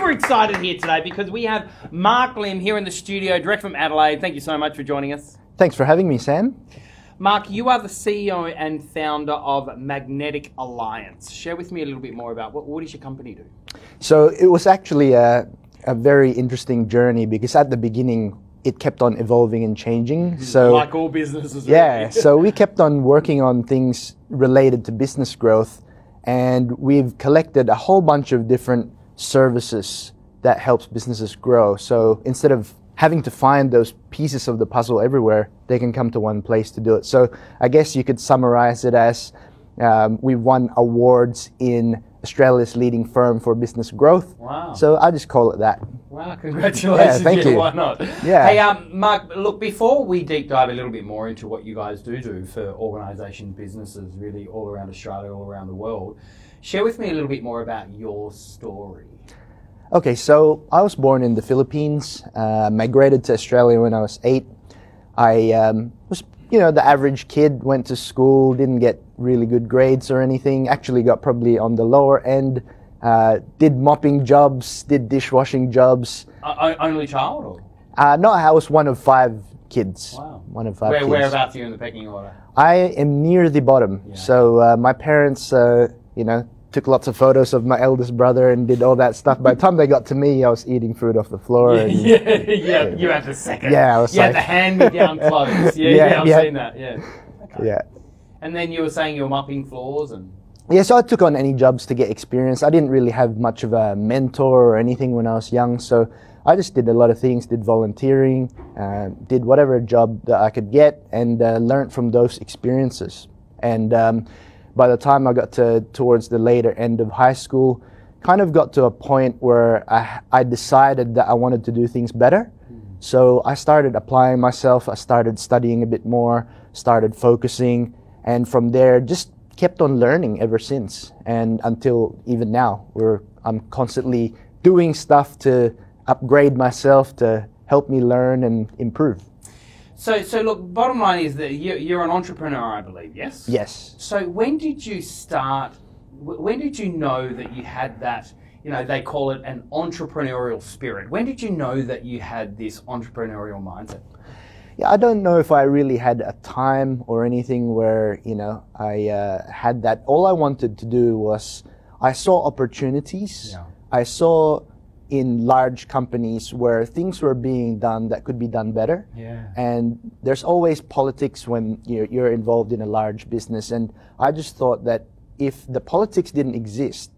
super excited here today because we have Mark Lim here in the studio, direct from Adelaide. Thank you so much for joining us. Thanks for having me, Sam. Mark, you are the CEO and founder of Magnetic Alliance. Share with me a little bit more about what does your company do? So it was actually a very interesting journey because at the beginning it kept on evolving and changing. So like all businesses, yeah. really. So we kept on working on things related to business growth, and we've collected a whole bunch of different services that helps businesses grow. So instead of having to find those pieces of the puzzle everywhere, they can come to one place to do it. So I guess you could summarize it as we won awards in Australia's leading firm for business growth. Wow. So I just call it that. Wow, congratulations. Yeah, thank you. Why not? Yeah. Hey, Mark, look, before we deep dive a little bit more into what you guys do for organisation businesses really all around Australia, all around the world, share with me a little bit more about your story. Okay, so I was born in the Philippines, migrated to Australia when I was 8. I was, the average kid, went to school, didn't get really good grades or anything, actually got probably on the lower end, did mopping jobs, did dishwashing jobs. Only child? Or? No, I was one of 5 kids. Wow. One of 5 kids. Whereabouts are you in the pecking order? I am near the bottom. Yeah. So my parents, took lots of photos of my eldest brother and did all that stuff. By the time they got to me, I was eating food off the floor. And, yeah, you had the second. Yeah, I was had the hand-me-down clothes. I've seen that, yeah. Okay. Yeah. And then you were saying you were mopping floors and... Yeah, so I took on any jobs to get experience. I didn't really have much of a mentor or anything when I was young, so I just did a lot of things, did volunteering, did whatever job that I could get, and learned from those experiences. And by the time I got towards the later end of high school, kind of got to a point where I decided that I wanted to do things better. So I started applying myself, I started studying a bit more, started focusing, and from there just kept on learning ever since. And until even now, I'm constantly doing stuff to upgrade myself, to help me learn and improve. So look, bottom line is that you're an entrepreneur, I believe, yes? Yes. So when did you start, when did you know that you had that, they call it an entrepreneurial spirit. When did you know that you had this entrepreneurial mindset? Yeah, I don't know if I really had a time or anything where, I had that. All I wanted to do was, I saw opportunities. Yeah. I saw in large companies where things were being done that could be done better. Yeah. And there's always politics when you're involved in a large business. And I just thought that if the politics didn't exist,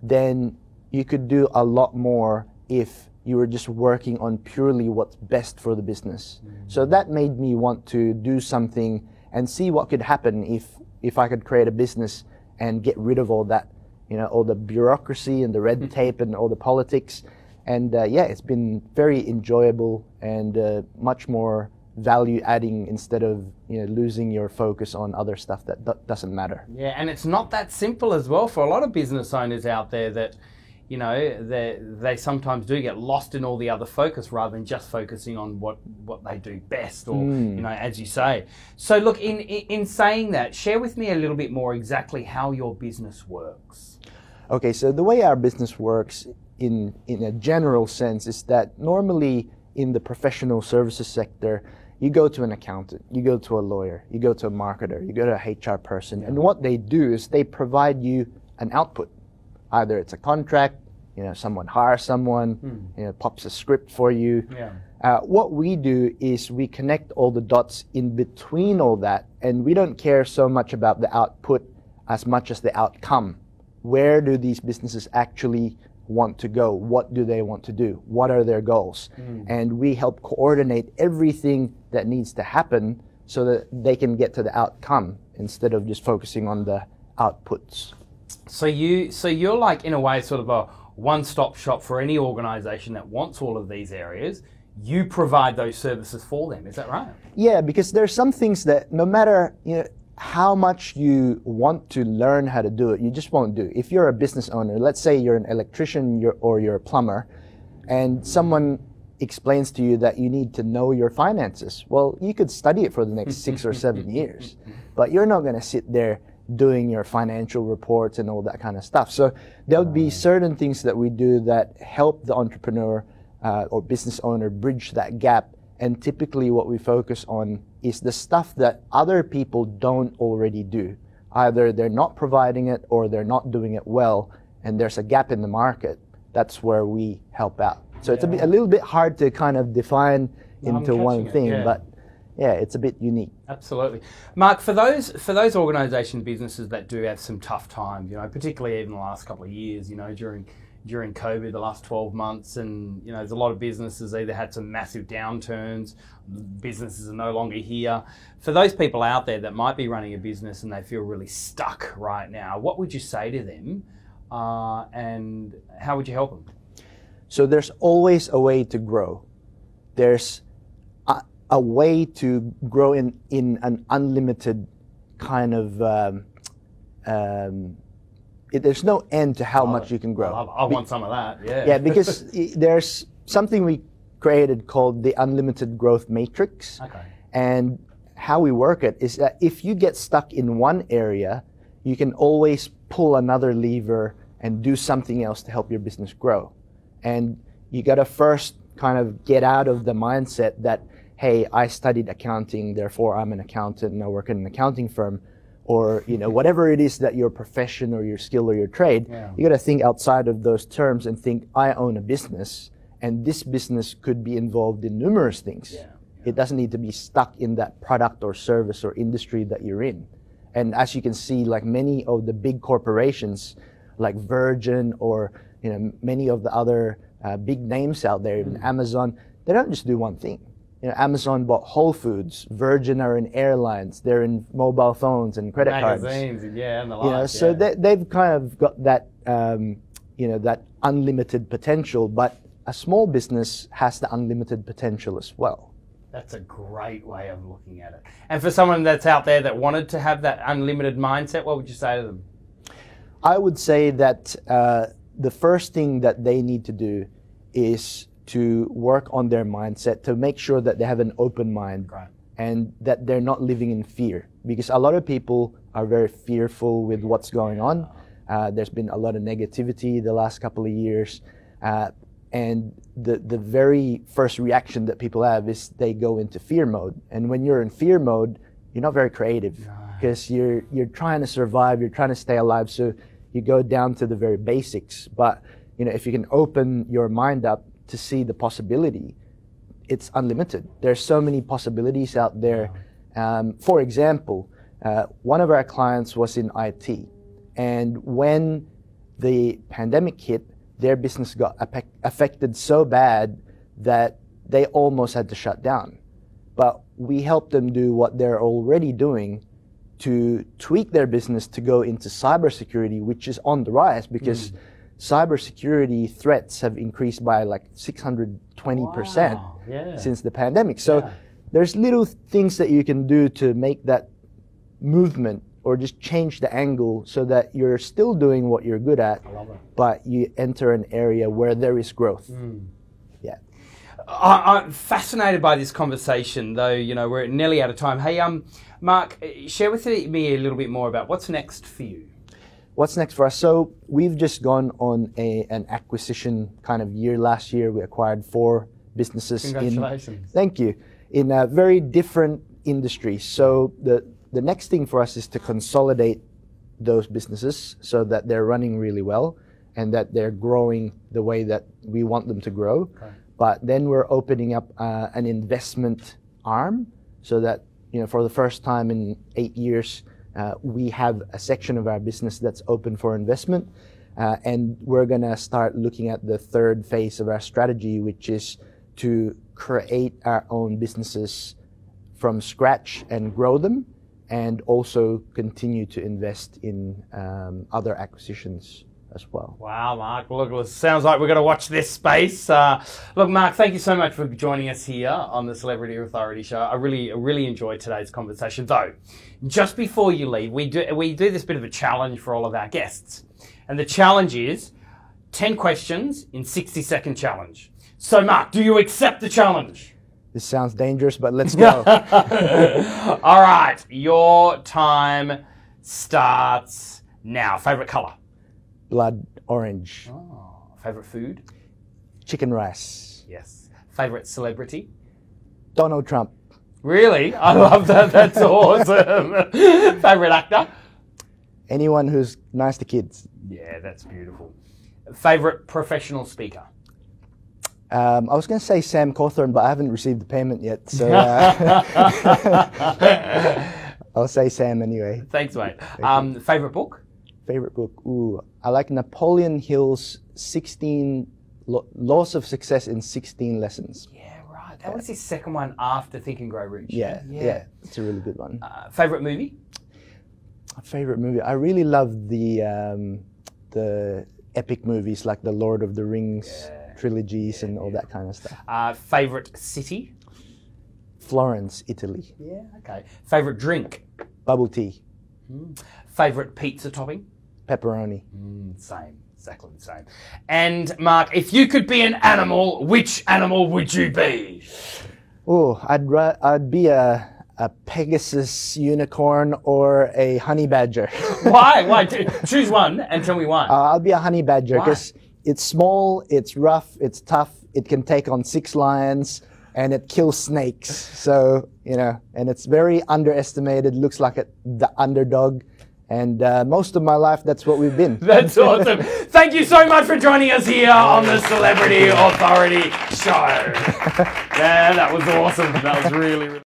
then you could do a lot more if you were just working on purely what's best for the business. Mm-hmm. So that made me want to do something and see what could happen if I could create a business and get rid of all that, all the bureaucracy and the red tape and all the politics. And it's been very enjoyable and much more value adding instead of losing your focus on other stuff that doesn't matter. Yeah, and it's not that simple as well for a lot of business owners out there that they sometimes do get lost in all the other focus rather than just focusing on what they do best or, as you say. So look, in saying that, share with me a little bit more exactly how your business works. Okay, so the way our business works in a general sense is that normally in the professional services sector, you go to an accountant, you go to a lawyer, you go to a marketer, you go to a HR person, and what they do is they provide you an output. Either it's a contract, someone hires someone, pops a script for you. Yeah. What we do is we connect all the dots in between all that, and we don't care so much about the output as much as the outcome. Where do these businesses actually want to go? What do they want to do? What are their goals? And we help coordinate everything that needs to happen so that they can get to the outcome instead of just focusing on the outputs. So you're like, in a way, sort of a one-stop shop for any organization that wants all of these areas. You provide those services for them, is that right? Yeah, because there's some things that no matter how much you want to learn how to do it, you just won't do. If you're a business owner, let's say you're an electrician or you're a plumber, and someone explains to you that you need to know your finances. Well, you could study it for the next 6 or 7 years, but you're not going to sit there doing your financial reports and all that kind of stuff. So there would be certain things that we do that help the entrepreneur or business owner bridge that gap. And typically what we focus on is the stuff that other people don't already do. Either they're not providing it or they're not doing it well, and there's a gap in the market. That's where we help out. So it's a little bit hard to kind of define into one thing, but yeah, it's a bit unique. Absolutely. Mark, for those organisation businesses that do have some tough times, you know, particularly even the last couple of years, you know, during COVID, the last 12 months, and you know, there's a lot of businesses either had some massive downturns, businesses are no longer here. For those people out there that might be running a business and they feel really stuck right now, what would you say to them, and how would you help them? So there's always a way to grow. There's a way to grow in an unlimited kind of there's no end to how much you can grow. I want some of that, yeah. Yeah, because there's something we created called the Unlimited Growth Matrix. Okay. And how we work it is that if you get stuck in one area, you can always pull another lever and do something else to help your business grow. And you got to first kind of get out of the mindset that, hey, I studied accounting, therefore I'm an accountant and I work in an accounting firm. Or, you know, whatever it is that your profession or your skill or your trade, you got to think outside of those terms and think, I own a business, and this business could be involved in numerous things. It doesn't need to be stuck in that product or service or industry that you're in. And as you can see, like many of the big corporations, like Virgin or, you know, many of the other big names out there, even Amazon, they don't just do one thing. You know, Amazon bought Whole Foods. Virgin are in airlines. They're in mobile phones and credit cards. Magazines, and the like. You know, so they've kind of got that, you know, that unlimited potential. But a small business has the unlimited potential as well. That's a great way of looking at it. And for someone that's out there that wanted to have that unlimited mindset, what would you say to them? I would say that the first thing that they need to do is to work on their mindset, to make sure that they have an open mind and that they're not living in fear. Because a lot of people are very fearful with what's going on. There's been a lot of negativity the last couple of years. And the very first reaction that people have is they go into fear mode. And when you're in fear mode, you're not very creative because you're trying to survive, you're trying to stay alive. So you go down to the very basics. But you know, if you can open your mind up to see the possibility, it's unlimited. There's so many possibilities out there. For example, one of our clients was in IT, and when the pandemic hit, their business got affected so bad that they almost had to shut down. But we helped them do what they're already doing to tweak their business to go into cybersecurity, which is on the rise because cybersecurity threats have increased by like 620% since the pandemic. So there's little things that you can do to make that movement or just change the angle so that you're still doing what you're good at, but you enter an area where there is growth. I'm fascinated by this conversation, though, you know, we're nearly out of time. Hey, Mark, share with me a little bit more about what's next for you. What's next for us? So we've just gone on an acquisition kind of year. Last year, we acquired 4 businesses. Congratulations. Thank you. In a very different industry. So the next thing for us is to consolidate those businesses so that they're running really well and that they're growing the way that we want them to grow. But then we're opening up an investment arm so that, you know, for the first time in 8 years, we have a section of our business that's open for investment. And we're going to start looking at the third phase of our strategy, which is to create our own businesses from scratch and grow them, and also continue to invest in other acquisitions as well. Wow, Mark. Look, it sounds like we're going to watch this space. Look, Mark, thank you so much for joining us here on the Celebrity Authority Show. I really enjoyed today's conversation. Though, just before you leave, we do this bit of a challenge for all of our guests. And the challenge is 10 questions in 60-second challenge. So, Mark, do you accept the challenge? This sounds dangerous, but let's go. All right, your time starts now. Favorite color? Blood orange. Oh, favorite food? Chicken rice. Yes. Favorite celebrity? Donald Trump. Really? I love that. That's awesome. Favorite actor? Anyone who's nice to kids. Yeah, that's beautiful. Favorite professional speaker? I was going to say Sam Cawthorn, but I haven't received the payment yet, so I'll say Sam anyway. Thanks, mate. Favorite book? Favorite book? Ooh, I like Napoleon Hill's 16 Laws of Success in 16 Lessons. Yeah, right. That was his second one after Think and Grow Rich. Yeah, it's a really good one. Favorite movie? Favorite movie? I really love the epic movies like the Lord of the Rings trilogies and all that kind of stuff. Favorite city? Florence, Italy. Yeah, okay. Favorite drink? Bubble tea. Favorite pizza topping? Pepperoni. Same, exactly the same. And Mark, if you could be an animal, which animal would you be? Oh, I'd be a Pegasus unicorn or a honey badger. Why? Why? Choose one and tell me why. I'll be a honey badger because it's small, it's rough, it's tough, it can take on 6 lions, and it kills snakes. So, you know, and it's very underestimated, looks like the underdog. And most of my life, that's what we've been. That's awesome. Thank you so much for joining us here on the Celebrity Authority Show. Yeah, that was awesome. That was really